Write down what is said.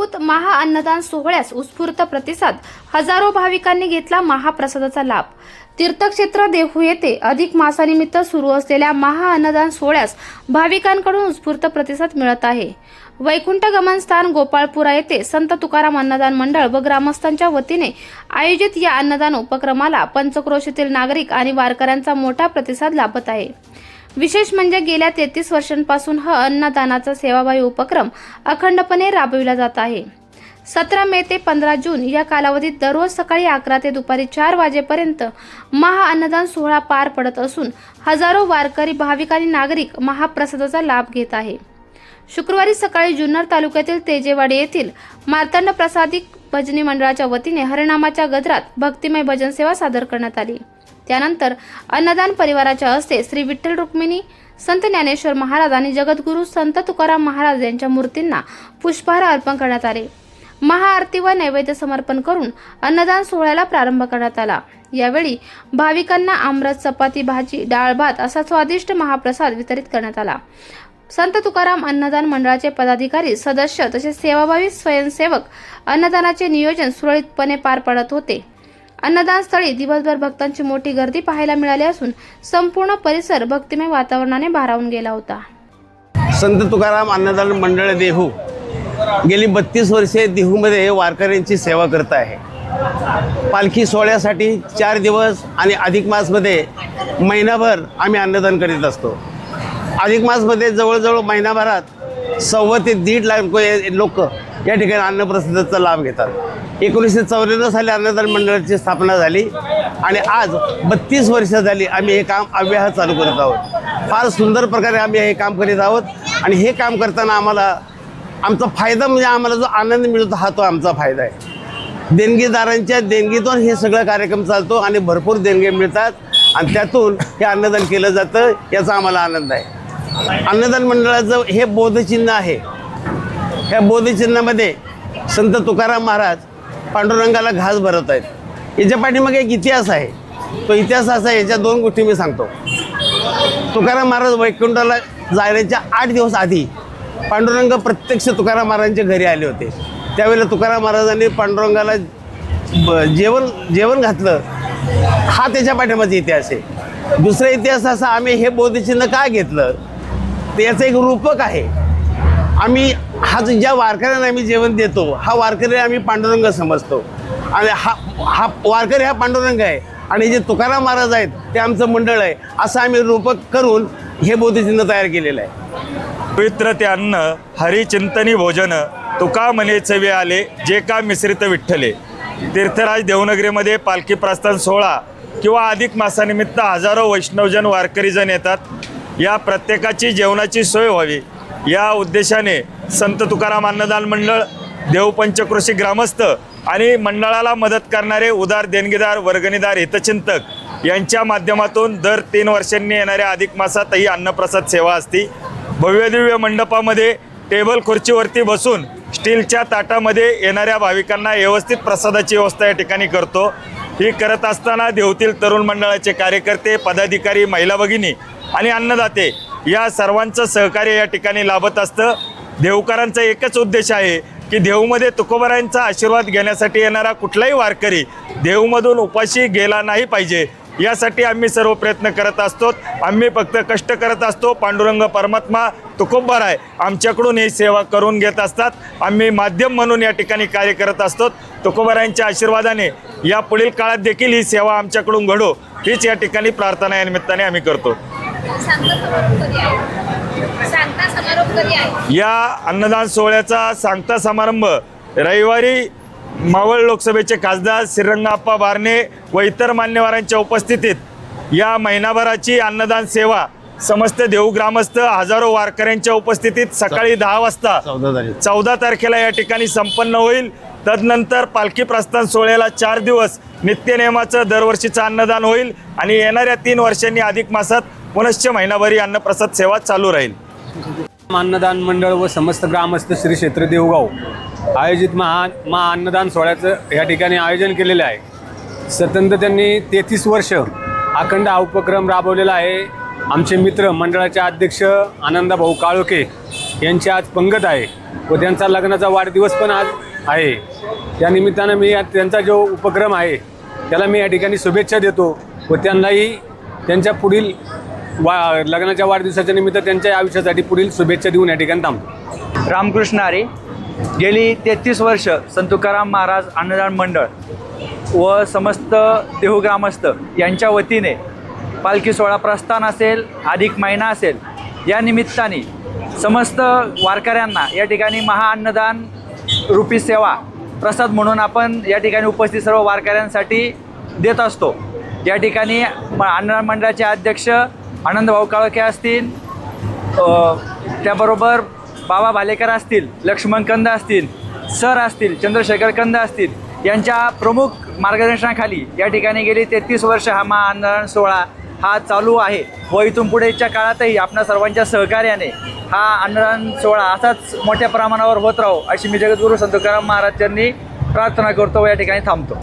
देहूत महाअन्नदान सोहळ्यास उत्स्फूर्त प्रतिसाद, हजारो भाविकांनी घेतला महाप्रसादाचा लाभ। तीर्थक्षेत्र देहू येथे अधिक मासानिमित्त सुरू असलेल्या महाअन्नदान सोहळ्यास भाविकांकडून उत्स्फूर्त प्रतिसाद मिळत आहे। वैकुंठ गमन स्थान गोपाळपुरा येथे संत तुकाराम अन्नदान मंडळ व ग्रामस्थांच्या वतीने आयोजित या अन्नदान उपक्रमाला पंचक्रोशीतील नागरिक आणि वारकऱ्यांचा मोठा प्रतिसाद लाभत आहे। विशेष म्हणजे गेल्या 33 वर्षांपासून हा अन्नदानाचा सेवाभावी उपक्रम अखंडपणे राबविला जात आहे। 17 मे ते 15 जून या कालावधीत दररोज सकाळी 11 ते दुपारी 4 वाजेपर्यंत महाअन्नदान सोहळा पार पडत असून हजारो वारकरी भाविक आणि नागरिक महाप्रसादाचा लाभ घेत आहे। शुक्रवारी सकाळी जुन्नर तालुक्यातील तेजेवाडी येथील मार्तंड प्रसादिक भजनी मंडळाच्या वतीने हरिनामाच्या गजरात भक्तिमय भजन सेवा सादर करण्यात आली। त्यानंतर अन्नदान परिवाराच्या हस्ते श्री विठ्ठल रुक्मिणी, संत ज्ञानेश्वर महाराज आणि जगद्गुरू संत तुकाराम महाराज यांच्या मूर्तींना पुष्पहार अर्पण करण्यात आले। महाआरती व नैवेद्य समर्पण करून अन्नदान सोहळ्याला प्रारंभ करण्यात आला। यावेळी भाविकांना आमरस, चपाती, भाजी, डाळ भात असा स्वादिष्ट महाप्रसाद वितरित करण्यात आला। संत तुकाराम अन्नदान मंडळाचे पदाधिकारी, सदस्य तसेच सेवाभावी स्वयंसेवक अन्नदानाचे नियोजन सुरळीतपणे पार पडत होते। अन्नदान स्थळी दिवसभर भक्तांची मोठी गर्दी पाहायला मिळाली असून संपूर्ण परिसर भक्तिमय वातावरणाने भारावून गेला होता। संत तुकाराम अन्नदान मंडळ देहू गेली 32 वर्षे देहूमध्ये वारकऱ्यांची सेवा करत आहे। पालखी सोहळ्यासाठी 4 दिवस आणि अधिक मासमध्ये महिनाभर आम्ही अन्नदान करीत असतो। अधिक मासमध्ये जवळजवळ महिनाभरात 1.25 ते 1.5 लाख लोक या ठिकाणी अन्नप्रसादाचा लाभ घेतात। 1994 साली अन्नदान मंडळाची स्थापना झाली आणि आज 32 वर्ष झाली आम्ही हे काम अव्याहत चालू करत आहोत। फार सुंदर प्रकारे आम्ही हे काम करीत आहोत आणि हे काम करताना आमचा फायदा म्हणजे आम्हाला जो आनंद मिळतो हा तो आमचा फायदा आहे। देणगीदारांच्या देणगीतून हे सगळं कार्यक्रम चालतो आणि भरपूर देणगे मिळतात आणि त्यातून हे अन्नदान केलं जातं, याचा आम्हाला आनंद आहे। अन्नदान मंडळाचं हे बोधचिन्ह आहे। ह्या बोधचिन्हामध्ये संत तुकाराम महाराज पांडुरंगाला घास भरत आहेत। याच्या पाठीमागे एक इतिहास आहे। तो इतिहास असा आहे, याच्या 2 गोष्टी मी सांगतो। तुकाराम महाराज वैकुंठाला जाण्याच्या 8 दिवस आधी पांडुरंग प्रत्यक्ष तुकाराम महाराजांच्या घरी आले होते। त्यावेळेला तुकाराम महाराजांनी पांडुरंगाला जेवण घातलं, हा त्याच्या पाठीमागचा इतिहास आहे। दुसरा इतिहास असा, आम्ही हे बोधचिन्ह का घेतलं ते याचं एक रूपक आहे। आम्ही ज्या वारकऱ्यांना आम्ही जेवण देतो हा वारकरी आम्ही पांडुरंग समजतो आणि हा वारकरी हा पांडुरंग आहे आणि जे तुकाराम महाराज आहेत ते आमचं मंडळ आहे, असं आम्ही रूपक करून हे बोधचिन्ह तयार केलेलं आहे। पवित्र ते अन्न हरिचिंतनी भोजन, तुका म्हणे चवे आले, जे का मिश्रित विठ्ठले। तीर्थराज देवनगरीमध्ये पालखी प्रस्थान सोहळा किंवा अधिक मासानिमित्त हजारो वैष्णवजन वारकरीजन येतात। या प्रत्येकाची जेवणाची सोय व्हावी या उद्देशाने संत तुकाराम अन्नदान मंडळ, देहू पंचक्रोशी ग्रामस्थ आणि मंडळाला मदत करणारे उदार देणगीदार, वर्गणीदार, हितचिंतक यांच्या माध्यमातून दर 3 वर्षांनी येणाऱ्या अधिक मासात ही अन्नप्रसाद सेवा असते। भव्यदिव्य मंडपामध्ये टेबल खुर्चीवरती बसून स्टीलच्या ताटामध्ये येणाऱ्या भाविकांना व्यवस्थित प्रसादाची व्यवस्था या ठिकाणी करतो। ही करत असताना देहूतील तरुण मंडळाचे कार्यकर्ते, पदाधिकारी, महिला भगिनी आणि अन्नदाते या सर्वांचं सहकार्य या ठिकाणी लाभत असतं। देहूकरांचा एकच उद्देश आहे की देहूमध्ये तुकोबारायांचा आशीर्वाद घेण्यासाठी येणारा कुठलाही वारकरी देहूमधून उपाशी गेला नाही पाहिजे, यासाठी आम्ही सर्व प्रयत्न करत असतो। आम्ही फक्त कष्ट करत असतो। पांडुरंग परमात्मा तुकोबाराय आमच्याकडून ही सेवा करून घेत असतात। आम्ही माध्यम म्हणून या ठिकाणी कार्य करत असतो। तुकोबारायांच्या आशीर्वादाने या पुढील काळात देखील ही सेवा आमच्याकडून घडो हीच या ठिकाणी प्रार्थना या निमित्ताने आम्ही करतो। या अन्नदान सोहळ्याचा सांगता समारंभ रविवारी मावळ लोकसभेचे खासदार श्रीरंगाप्पा बारणे व इतर मान्यवरांच्या उपस्थितीत या महिनाभराची अन्नदान सेवा समस्त देहू ग्रामस्थ हजारो वारकऱ्यांच्या उपस्थितीत सकाळी 10 वाजता 14 तारखेला या ठिकाणी संपन्न होईल। तदनंतर पालखी प्रस्थान सोहळ्याला 4 दिवस नित्यनेमाचं दरवर्षीचं अन्नदान होईल आणि येणाऱ्या 3 वर्षांनी अधिक मासात पुनश्च महिनाभरी अन्नप्रसाद सेवा चालू राहील। अन्नदान मंडळ व समस्त ग्रामस्थ श्री क्षेत्र देऊगाव आयोजित अन्नदान सोहळ्याचं या ठिकाणी आयोजन केलेलं आहे। स्वतंत्र त्यांनी 33 वर्ष अखंड हा उपक्रम राबवलेला आहे। आमचे मित्र मंडळाचे अध्यक्ष आनंदभाऊ काळोखे यांची आज पंगत आहे व त्यांचा लग्नाचा वाढदिवस पण आज आहे. त्या निमित्तानं मी त्यांचा जो उपक्रम आहे त्याला मी या ठिकाणी शुभेच्छा देतो व त्यांनाही त्यांच्या पुढील लग्नाच्या वाढदिवसाच्या निमित्त त्यांच्या आयुष्यासाठी पुढील शुभेच्छा देऊन या ठिकाणी थांबतो. रामकृष्ण हरी. गेली 33 वर्ष संत तुकाराम महाराज अन्नदान मंडळ व समस्त देहू ग्रामस्थ यांच्या वतीने पालखी सोहळा प्रस्थान असेल, अधिक महिना असेल, या निमित्ताने समस्त वारकऱ्यांना या ठिकाणी महाअन्नदान रूपी सेवा प्रसाद म्हणून आपण या ठिकाणी उपस्थित सर्व वारकऱ्यांसाठी देत असतो. या ठिकाणी अन्नदान मंडळाचे अध्यक्ष आनंदभाऊ काळोखे असतील, त्याबरोबर बाबा भालेकर असतील, लक्ष्मण कंद असतील, सर असतील, चंद्रशेखर कंद असतील, यांच्या प्रमुख मार्गदर्शनाखाली या ठिकाणी गेली 33 वर्ष हा महाअन्नदान सोहळा हा चालू आहे व इथून पुढेच्या काळातही आपल्या सर्वांच्या सहकार्याने हा अन्नदान सोहळा असाच मोठ्या प्रमाणावर होत राहो अशी मी जगद्गुरू संत तुकाराम महाराजांनी प्रार्थना करतो व या ठिकाणी थांबतो.